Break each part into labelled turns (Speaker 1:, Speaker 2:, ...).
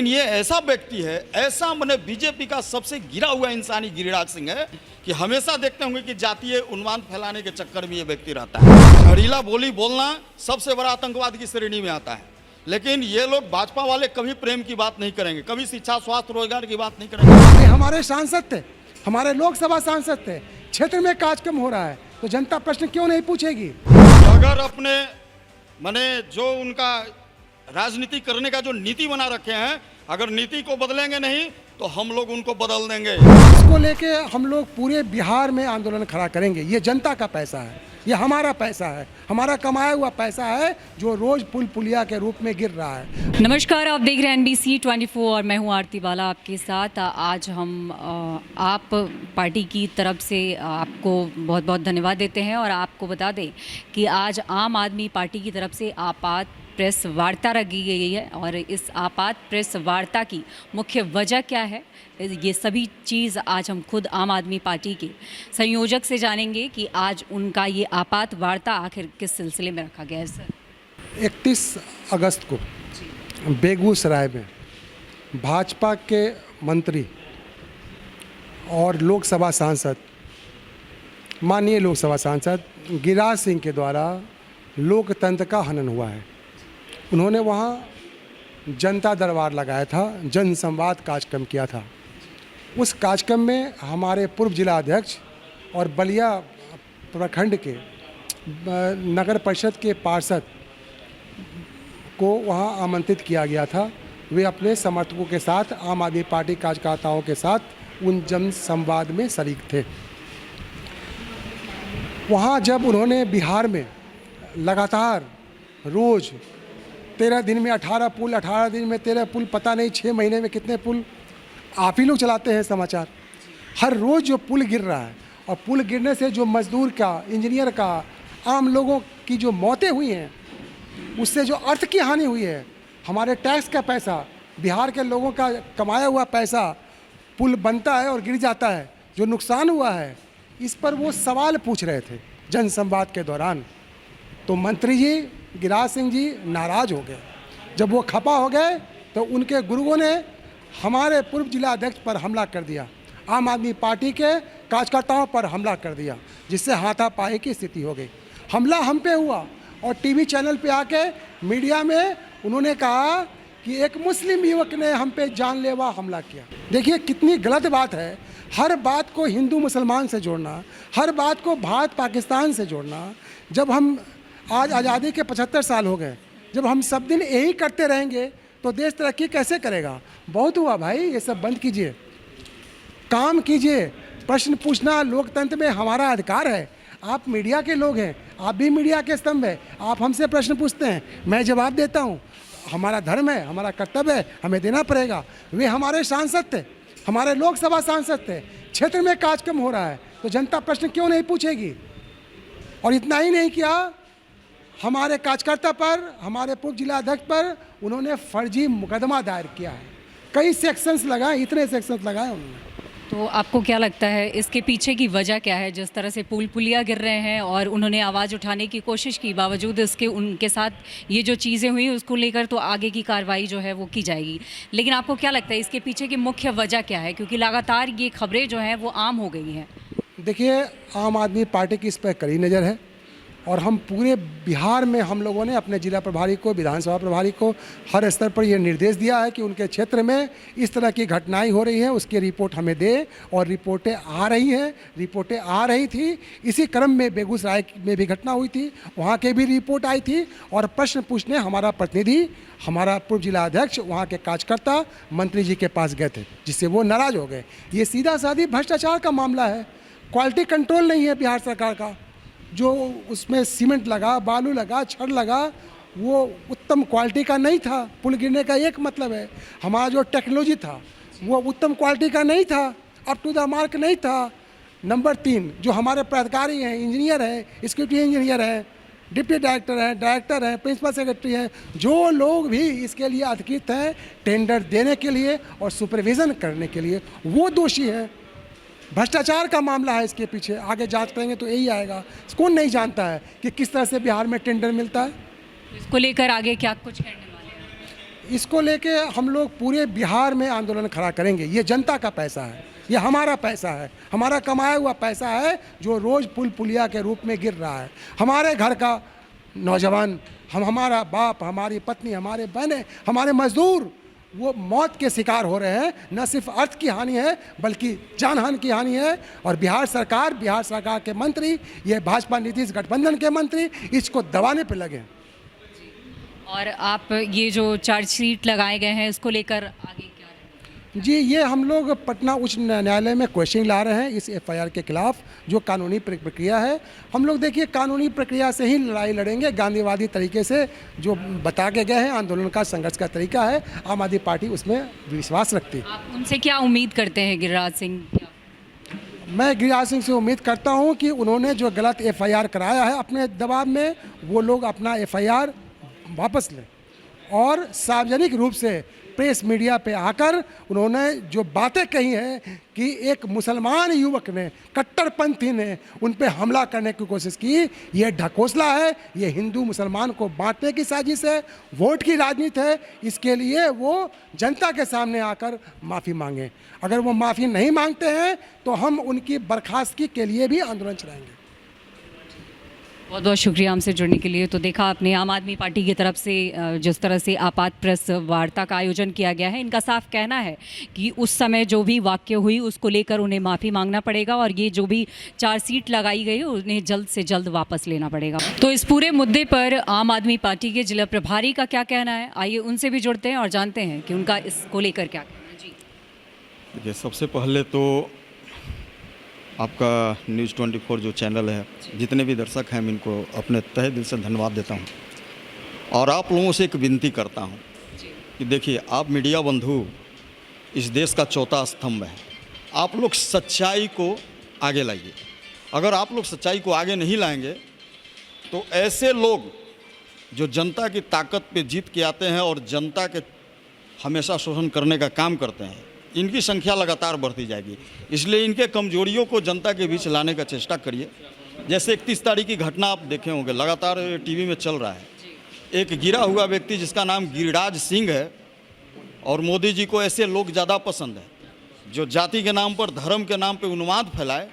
Speaker 1: लेकिन ये ऐसा व्यक्ति है, ऐसा मैंने बीजेपी का सबसे गिरा हुआ इंसानी गिरिराज सिंह है कि हमेशा देखते होंगे कि जातीय उन्माद फैलाने के चक्कर में ये व्यक्ति रहता है। झड़ीला बोली बोलना सबसे बड़ा आतंकवाद की श्रेणी में आता है। लेकिन ये लोग भाजपा वाले कभी प्रेम की बात नहीं करेंगे, कभी शिक्षा, स्वास्थ्य, रोजगार की बात नहीं करेंगे।
Speaker 2: हमारे सांसद थे, हमारे लोकसभा सांसद थे, क्षेत्र में कार्यक्रम हो रहा है तो जनता प्रश्न क्यों नहीं पूछेगी?
Speaker 3: अगर अपने मैंने जो उनका राजनीति करने का जो नीति बना रखे हैं, अगर नीति को बदलेंगे नहीं तो हम लोग उनको बदल देंगे।
Speaker 2: इसको लेके हम लोग पूरे बिहार में आंदोलन खड़ा करेंगे। ये जनता का पैसा है, ये हमारा पैसा है, हमारा कमाया हुआ पैसा है जो रोज पुल पुलिया के रूप में गिर रहा है।
Speaker 4: नमस्कार, आप देख रहे हैं NBC 24 और मैं हूं आरती बाला आपके साथ। आज हम आप पार्टी की तरफ से आपको बहुत बहुत धन्यवाद देते हैं और आपको बता दें कि आज आम आदमी पार्टी की तरफ से आपात प्रेस वार्ता रखी गई है और इस आपात प्रेस वार्ता की मुख्य वजह क्या है, ये सभी चीज़ आज हम खुद आम आदमी पार्टी के संयोजक से जानेंगे कि आज उनका ये आपात वार्ता आखिर किस सिलसिले में रखा गया है। सर,
Speaker 2: 31 अगस्त को बेगूसराय में भाजपा के मंत्री और लोकसभा सांसद, माननीय लोकसभा सांसद गिरिराज सिंह के द्वारा लोकतंत्र का हनन हुआ है। उन्होंने वहाँ जनता दरबार लगाया था, जन संवाद कार्यक्रम किया था। उस कार्यक्रम में हमारे पूर्व जिला अध्यक्ष और बलिया प्रखंड के नगर परिषद के पार्षद को वहाँ आमंत्रित किया गया था। वे अपने समर्थकों के साथ, आम आदमी पार्टी कार्यकर्ताओं के साथ उन जन संवाद में शरीक थे। वहाँ जब उन्होंने बिहार में लगातार रोज़ 13 दिन में 18 पुल, 18 दिन में 13 पुल, पता नहीं 6 महीने में कितने पुल, आप ही लोग चलाते हैं समाचार। हर रोज़ जो पुल गिर रहा है और पुल गिरने से जो मजदूर का, इंजीनियर का, आम लोगों की जो मौतें हुई हैं, उससे जो अर्थ की हानि हुई है, हमारे टैक्स का पैसा, बिहार के लोगों का कमाया हुआ पैसा पुल बनता है और गिर जाता है, जो नुकसान हुआ है, इस पर वो सवाल पूछ रहे थे जन संवाद के दौरान। तो मंत्री जी गिरिराज सिंह जी नाराज़ हो गए। जब वो खपा हो गए तो उनके गुरुओं ने हमारे पूर्व जिला अध्यक्ष पर हमला कर दिया, आम आदमी पार्टी के कार्यकर्ताओं पर हमला कर दिया, जिससे हाथापाई की स्थिति हो गई। हमला हम पे हुआ और टीवी चैनल पे आके मीडिया में उन्होंने कहा कि एक मुस्लिम युवक ने हम पे जानलेवा हमला किया। देखिए कितनी गलत बात है, हर बात को हिंदू मुसलमान से जोड़ना, हर बात को भारत पाकिस्तान से जोड़ना। जब हम आज आज़ादी के 75 साल हो गए, जब हम सब दिन यही करते रहेंगे तो देश तरक्की कैसे करेगा? बहुत हुआ भाई, ये सब बंद कीजिए, काम कीजिए। प्रश्न पूछना लोकतंत्र में हमारा अधिकार है। आप मीडिया के लोग हैं, आप भी मीडिया के स्तंभ हैं, आप हमसे प्रश्न पूछते हैं, मैं जवाब देता हूँ। हमारा धर्म है, हमारा कर्तव्य है, हमें देना पड़ेगा। वे हमारे सांसद थे, हमारे लोकसभा सांसद थे, क्षेत्र में कार्यक्रम हो रहा है तो जनता प्रश्न क्यों नहीं पूछेगी? और इतना ही नहीं किया, हमारे कार्यकर्ता पर, हमारे पूर्व जिला अध्यक्ष पर उन्होंने फर्जी मुकदमा दायर किया है। कई सेक्शंस लगाए, इतने सेक्शंस लगाए उन्होंने।
Speaker 4: तो आपको क्या लगता है इसके पीछे की वजह क्या है? जिस तरह से पुल पुलिया गिर रहे हैं और उन्होंने आवाज़ उठाने की कोशिश की, बावजूद इसके उनके साथ ये जो चीज़ें हुई उसको लेकर तो आगे की कार्रवाई जो है वो की जाएगी, लेकिन आपको क्या लगता है इसके पीछे की मुख्य वजह क्या है? क्योंकि लगातार ये खबरें जो हैं वो आम हो गई हैं।
Speaker 2: देखिए, आम आदमी पार्टी की इस पर कड़ी नज़र है और हम पूरे बिहार में हम लोगों ने अपने जिला प्रभारी को, विधानसभा प्रभारी को हर स्तर पर यह निर्देश दिया है कि उनके क्षेत्र में इस तरह की घटनाएं हो रही हैं, उसकी रिपोर्ट हमें दे। और रिपोर्टें आ रही हैं, रिपोर्टें आ रही थी। इसी क्रम में बेगूसराय में भी घटना हुई थी, वहाँ के भी रिपोर्ट आई थी और प्रश्न पूछने हमारा प्रतिनिधि, हमारा पूर्व जिला अध्यक्ष, वहाँ के कार्यकर्ता मंत्री जी के पास गए थे, जिससे वो नाराज़ हो गए। ये सीधा साधी भ्रष्टाचार का मामला है, क्वालिटी कंट्रोल नहीं है बिहार सरकार का। जो उसमें सीमेंट लगा, बालू लगा, छड़ लगा, वो उत्तम क्वालिटी का नहीं था। पुल गिरने का एक मतलब है, हमारा जो टेक्नोलॉजी था वो उत्तम क्वालिटी का नहीं था, अप टू द मार्क नहीं था। नंबर 3, जो हमारे प्राधिकारी हैं, इंजीनियर हैं, एक्जीक्यूटिव इंजीनियर हैं, डिप्टी डायरेक्टर हैं, प्रिंसिपल सेक्रेटरी हैं, जो लोग भी इसके लिए अधिकृत हैं टेंडर देने के लिए और सुपरविज़न करने के लिए, वो दोषी हैं। भ्रष्टाचार का मामला है इसके पीछे, आगे जांच करेंगे तो यही आएगा। कौन नहीं जानता है कि किस तरह से बिहार में टेंडर मिलता है?
Speaker 4: इसको लेकर आगे क्या कुछ करने वाले हैं?
Speaker 2: इसको लेके हम लोग पूरे बिहार में आंदोलन खड़ा करेंगे। ये जनता का पैसा है, ये हमारा पैसा है, हमारा कमाया हुआ पैसा है जो रोज़ पुल पुलिया के रूप में गिर रहा है। हमारे घर का नौजवान, हमारा बाप, हमारी पत्नी, हमारे बहनें, हमारे मजदूर वो मौत के शिकार हो रहे हैं। न सिर्फ अर्थ की हानि है बल्कि जानहानि की हानि है। और बिहार सरकार के मंत्री, ये भाजपा नीतीश गठबंधन के मंत्री इसको दबाने पे लगे हैं।
Speaker 4: और आप ये जो चार्जशीट लगाए गए हैं इसको लेकर आगे क्या रहेगा?
Speaker 2: जी, ये हम लोग पटना उच्च न्यायालय में क्वेश्चन ला रहे हैं इस एफआईआर के खिलाफ, जो कानूनी प्रक्रिया है। हम लोग देखिए कानूनी प्रक्रिया से ही लड़ाई लड़ेंगे, गांधीवादी तरीके से जो बता के गए हैं आंदोलन का संघर्ष का तरीका है। आम आदमी पार्टी उसमें विश्वास रखती है।
Speaker 4: आप उनसे क्या उम्मीद करते हैं गिरिराज सिंह?
Speaker 2: मैं गिरिराज सिंह से उम्मीद करता हूं कि उन्होंने जो गलत एफआईआर कराया है अपने दबाव में, वो लोग अपना एफआईआर वापस लें और सार्वजनिक रूप से प्रेस मीडिया पे आकर उन्होंने जो बातें कही हैं कि एक मुसलमान युवक ने, कट्टरपंथी ने उन पे हमला करने की कोशिश की, ये ढकोसला है, ये हिंदू मुसलमान को बांटने की साजिश है, वोट की राजनीति है। इसके लिए वो जनता के सामने आकर माफ़ी मांगे। अगर वो माफ़ी नहीं मांगते हैं तो हम उनकी बर्खास्तगी के लिए भी आंदोलन चलाएंगे।
Speaker 4: बहुत बहुत शुक्रिया हमसे जुड़ने के लिए। तो देखा आपने आम आदमी पार्टी की तरफ से जिस तरह से आपात प्रेस वार्ता का आयोजन किया गया है, इनका साफ कहना है कि उस समय जो भी वाक्य हुई उसको लेकर उन्हें माफ़ी मांगना पड़ेगा और ये जो भी चार्जशीट लगाई गई है उन्हें जल्द से जल्द वापस लेना पड़ेगा। तो इस पूरे मुद्दे पर आम आदमी पार्टी के जिला प्रभारी का क्या कहना है, आइए उनसे भी जुड़ते हैं और जानते हैं कि उनका इसको लेकर क्या कहना है। जी
Speaker 3: देखिए, सबसे पहले तो आपका न्यूज़ 24 जो चैनल है, जितने भी दर्शक हैं, मैं इनको अपने तहे दिल से धन्यवाद देता हूं। और आप लोगों से एक विनती करता हूं कि देखिए, आप मीडिया बंधु इस देश का चौथा स्तंभ है। आप लोग सच्चाई को आगे लाइए। अगर आप लोग सच्चाई को आगे नहीं लाएंगे तो ऐसे लोग जो जनता की ताकत पे जीत के आते हैं और जनता के हमेशा शोषण करने का काम करते हैं, इनकी संख्या लगातार बढ़ती जाएगी। इसलिए इनके कमजोरियों को जनता के बीच लाने का चेष्टा करिए। जैसे 31 तारीख की घटना आप देखे होंगे, लगातार टीवी में चल रहा है। एक गिरा हुआ व्यक्ति जिसका नाम गिरिराज सिंह है, और मोदी जी को ऐसे लोग ज़्यादा पसंद है जो जाति के नाम पर, धर्म के नाम पर उन्माद फैलाए,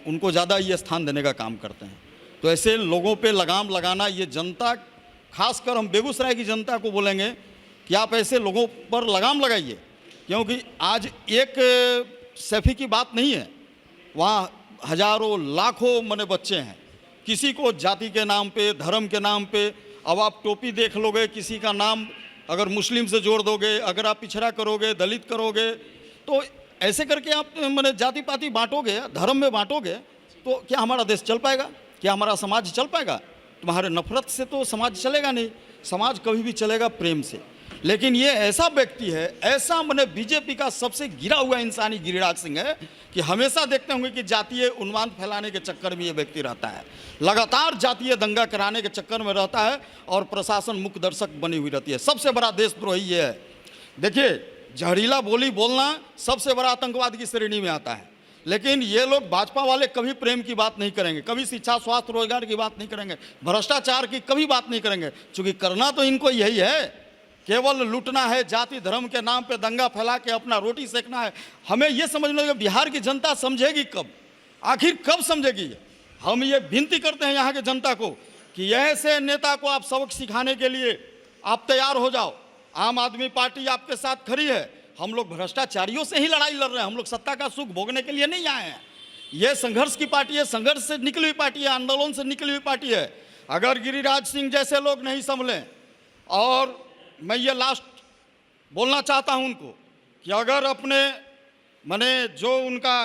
Speaker 3: उनको ज़्यादा ये स्थान देने का काम करते हैं। तो ऐसे लोगों पर लगाम लगाना, ये जनता, खासकर हम बेगूसराय की जनता को बोलेंगे कि आप ऐसे लोगों पर लगाम लगाइए, क्योंकि आज एक सैफी की बात नहीं है, वहाँ हजारों लाखों मने बच्चे हैं। किसी को जाति के नाम पे, धर्म के नाम पे, अब आप टोपी देख लोगे, किसी का नाम अगर मुस्लिम से जोड़ दोगे, अगर आप पिछड़ा करोगे, दलित करोगे, तो ऐसे करके आप मने जाति पाति बांटोगे, धर्म में बांटोगे, तो क्या हमारा देश चल पाएगा? क्या हमारा समाज चल पाएगा? तुम्हारे नफरत से तो समाज चलेगा नहीं। समाज कभी भी चलेगा प्रेम से। लेकिन ये ऐसा व्यक्ति है, ऐसा मैंने बीजेपी का सबसे गिरा हुआ इंसानी गिरिराज सिंह है कि हमेशा देखते होंगे कि जातीय उन्माद फैलाने के चक्कर में ये व्यक्ति रहता है, लगातार जातीय दंगा कराने के चक्कर में रहता है और प्रशासन मुख्य दर्शक बनी हुई रहती है। सबसे बड़ा देशद्रोही ये है। देखिए, जहरीला बोली बोलना सबसे बड़ा आतंकवाद की श्रेणी में आता है। लेकिन ये लोग भाजपा वाले कभी प्रेम की बात नहीं करेंगे, कभी शिक्षा, स्वास्थ्य, रोजगार की बात नहीं करेंगे, भ्रष्टाचार की कभी बात नहीं करेंगे, क्योंकि करना तो इनको यही है, केवल लूटना है, जाति धर्म के नाम पे दंगा फैला के अपना रोटी सेकना है। हमें ये समझना है कि बिहार की जनता समझेगी कब, आखिर कब समझेगी? हम ये विनती करते हैं यहाँ के जनता को कि ऐसे नेता को आप सबक सिखाने के लिए आप तैयार हो जाओ। आम आदमी पार्टी आपके साथ खड़ी है। हम लोग भ्रष्टाचारियों से ही लड़ाई लड़ रहे हैं, हम लोग सत्ता का सुख भोगने के लिए नहीं आए हैं। ये संघर्ष की पार्टी है, संघर्ष से निकली हुई पार्टी है, आंदोलन से निकली हुई पार्टी है। अगर गिरिराज सिंह जैसे लोग नहीं संभलें, और मैं ये लास्ट बोलना चाहता हूं उनको कि अगर अपने माने जो उनका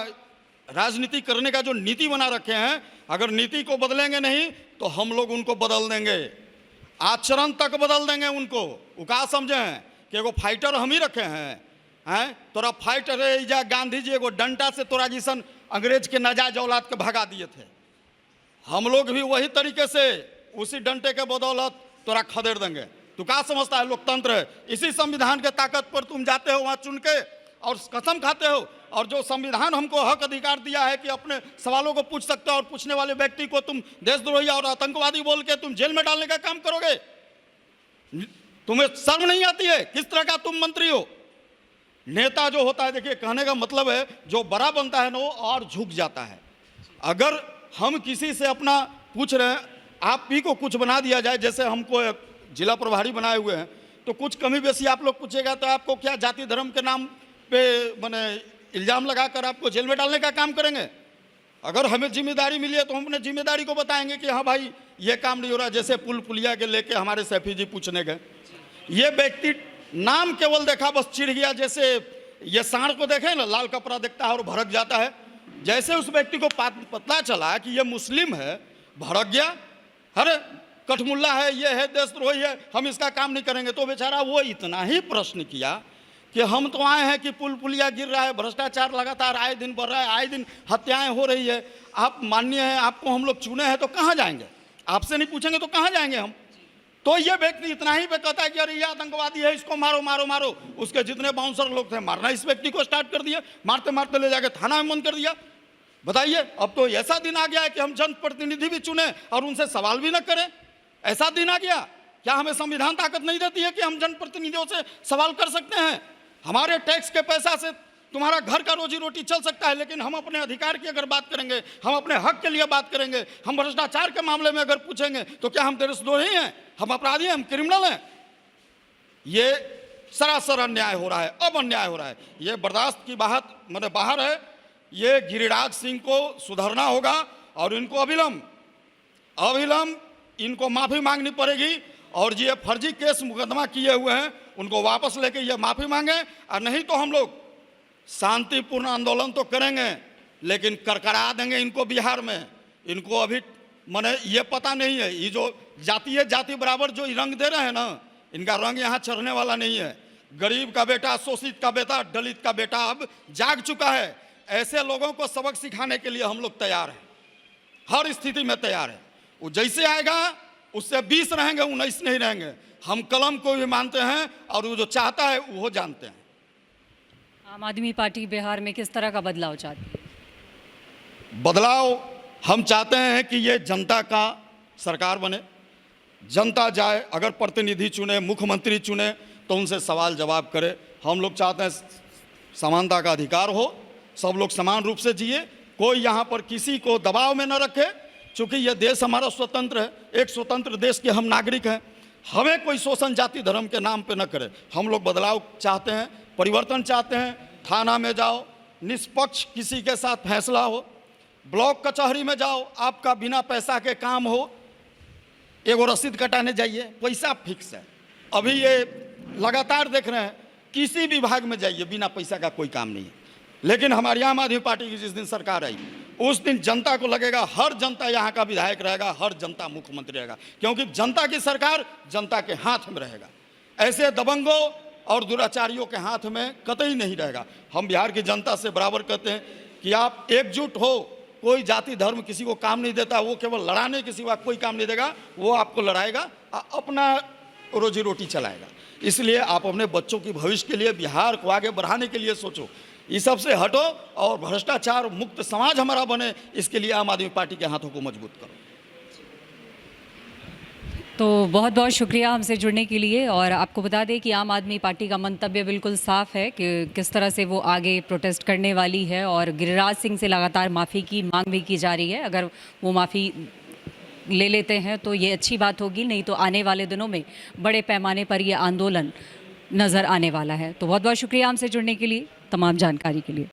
Speaker 3: राजनीति करने का जो नीति बना रखे हैं, अगर नीति को बदलेंगे नहीं तो हम लोग उनको बदल देंगे, आचरण तक बदल देंगे उनको। वो क्या समझे हैं कि एगो फाइटर हम ही रखे हैं तोरा फाइटर है जा गांधी जी एगो डंडा से तोरा जिसन अंग्रेज के नाजायज औलाद के भगा दिए थे। हम लोग भी वही तरीके से उसी डंडे के बदौलत तोरा खदेड़ देंगे। तू क्या समझता है लोकतंत्र है? इसी संविधान के ताकत पर तुम जाते हो वहाँ चुन के और कसम खाते हो, और जो संविधान हमको हक अधिकार दिया है कि अपने सवालों को पूछ सकते हो, और पूछने वाले व्यक्ति को तुम देशद्रोही और आतंकवादी बोल के तुम जेल में डालने का काम करोगे। तुम्हें शर्म नहीं आती है? किस तरह का तुम मंत्री हो? नेता जो होता है, देखिए कहने का मतलब है जो बड़ा बनता है ना वो और झुक जाता है। अगर हम किसी से अपना पूछ रहे हैं, आप ही को कुछ बना दिया जाए, जैसे हमको जिला प्रभारी बनाए हुए हैं, तो कुछ कमी बेसी आप लोग पूछेगा तो आपको क्या जाति धर्म के नाम पे माने इल्ज़ाम लगाकर आपको जेल में डालने का काम करेंगे? अगर हमें जिम्मेदारी मिली है तो हम अपने जिम्मेदारी को बताएंगे कि हाँ भाई ये काम नहीं हो रहा। जैसे पुल पुलिया के लेके हमारे सैफी जी पूछने गए, ये व्यक्ति नाम केवल देखा बस चिढ़ गया। जैसे ये सांड को देखे ना, लाल कपड़ा देखता है और भड़क जाता है, जैसे उस व्यक्ति को पता चला कि ये मुस्लिम है, भड़क गया। अरे कठमुल्ला है, ये है, देशद्रोही है, हम इसका काम नहीं करेंगे। तो बेचारा वो इतना ही प्रश्न किया कि हम तो आए हैं कि पुल पुलिया गिर रहा है, भ्रष्टाचार लगातार आए दिन बढ़ रहा है, आए दिन हत्याएं हो रही है, आप माननीय हैं, आपको हम लोग चुने हैं तो कहाँ जाएंगे? आपसे नहीं पूछेंगे तो कहाँ जाएंगे हम? तो ये व्यक्ति इतना ही पे कहता है कि अरे ये आतंकवादी है, इसको मारो मारो मारो। उसके जितने बाउंसर लोग थे मारना इस व्यक्ति को स्टार्ट कर दिया, मारते मारते ले जाके थाना में बंद कर दिया। बताइए, अब तो ऐसा दिन आ गया है कि हम जनप्रतिनिधि भी चुने और उनसे सवाल भी न करें, ऐसा दिन आ गया। क्या हमें संविधान ताकत नहीं देती है कि हम जनप्रतिनिधियों से सवाल कर सकते हैं? हमारे टैक्स के पैसा से तुम्हारा घर का रोजी रोटी चल सकता है, लेकिन हम अपने अधिकार की अगर बात करेंगे, हम अपने हक के लिए बात करेंगे, हम भ्रष्टाचार के मामले में अगर पूछेंगे तो क्या हम देशद्रोही हैं, हम अपराधी हैं, हम क्रिमिनल हैं? ये सरासर अन्याय हो रहा है, अब अन्याय हो रहा है, ये बर्दाश्त की बाहर है। ये गिरिराज सिंह को सुधरना होगा और इनको अविलंब इनको माफ़ी मांगनी पड़ेगी। और ये फर्जी केस मुकदमा किए हुए हैं उनको वापस लेके ये माफ़ी मांगे, और नहीं तो हम लोग शांतिपूर्ण आंदोलन तो करेंगे लेकिन करकरा देंगे इनको बिहार में। इनको अभी माने ये पता नहीं है, ये जो जाति है, जाति बराबर जो रंग दे रहे हैं ना, इनका रंग यहाँ चढ़ने वाला नहीं है। गरीब का बेटा, शोषित का बेटा, दलित का बेटा अब जाग चुका है। ऐसे लोगों को सबक सिखाने के लिए हम लोग तैयार हैं, हर स्थिति में तैयार हैं। वो जैसे आएगा उससे 20 रहेंगे, 19 नहीं रहेंगे। हम कलम को भी मानते हैं और वो जो चाहता है वो जानते हैं।
Speaker 4: आम आदमी पार्टी बिहार में किस तरह का बदलाव चाहती है?
Speaker 3: बदलाव हम चाहते हैं कि ये जनता का सरकार बने, जनता जाए, अगर प्रतिनिधि चुने, मुख्यमंत्री चुने तो उनसे सवाल जवाब करे। हम लोग चाहते हैं समानता का अधिकार हो, सब लोग समान रूप से जिए, कोई यहाँ पर किसी को दबाव में न रखे। चूँकि यह देश हमारा स्वतंत्र है, एक स्वतंत्र देश के हम नागरिक हैं, हमें कोई शोषण जाति धर्म के नाम पे न करे। हम लोग बदलाव चाहते हैं, परिवर्तन चाहते हैं। थाना में जाओ, निष्पक्ष किसी के साथ फैसला हो, ब्लॉक कचहरी में जाओ, आपका बिना पैसा के काम हो, एगो रसीद कटाने जाइए, पैसा फिक्स है। अभी ये लगातार देख रहे हैं, किसी विभाग में जाइए बिना पैसा का कोई काम नहीं है। लेकिन हमारी आम आदमी पार्टी की जिस दिन सरकार आई उस दिन जनता को लगेगा हर जनता यहाँ का विधायक रहेगा, हर जनता मुख्यमंत्री रहेगा, क्योंकि जनता की सरकार जनता के हाथ में रहेगा। ऐसे दबंगों और दुराचारियों के हाथ में कतई नहीं रहेगा। हम बिहार की जनता से बराबर कहते हैं कि आप एकजुट हो, कोई जाति धर्म किसी को काम नहीं देता, वो केवल लड़ाने के सिवा कोई काम नहीं देगा, वो आपको लड़ाएगा, अपना रोजी रोटी चलाएगा। इसलिए आप अपने बच्चों की भविष्य के लिए, बिहार को आगे बढ़ाने के लिए सोचो, इस सब से हटो और भ्रष्टाचार मुक्त समाज हमारा बने, इसके लिए आम आदमी पार्टी के हाथों को मजबूत करो।
Speaker 4: तो बहुत बहुत शुक्रिया हमसे जुड़ने के लिए। और आपको बता दें कि आम आदमी पार्टी का मंतव्य बिल्कुल साफ है कि किस तरह से वो आगे प्रोटेस्ट करने वाली है, और गिरिराज सिंह से लगातार माफ़ी की मांग भी की जा रही है। अगर वो माफ़ी ले लेते हैं तो ये अच्छी बात होगी, नहीं तो आने वाले दिनों में बड़े पैमाने पर ये आंदोलन नज़र आने वाला है। तो बहुत बहुत शुक्रिया हमसे जुड़ने के लिए, तमाम जानकारी के लिए।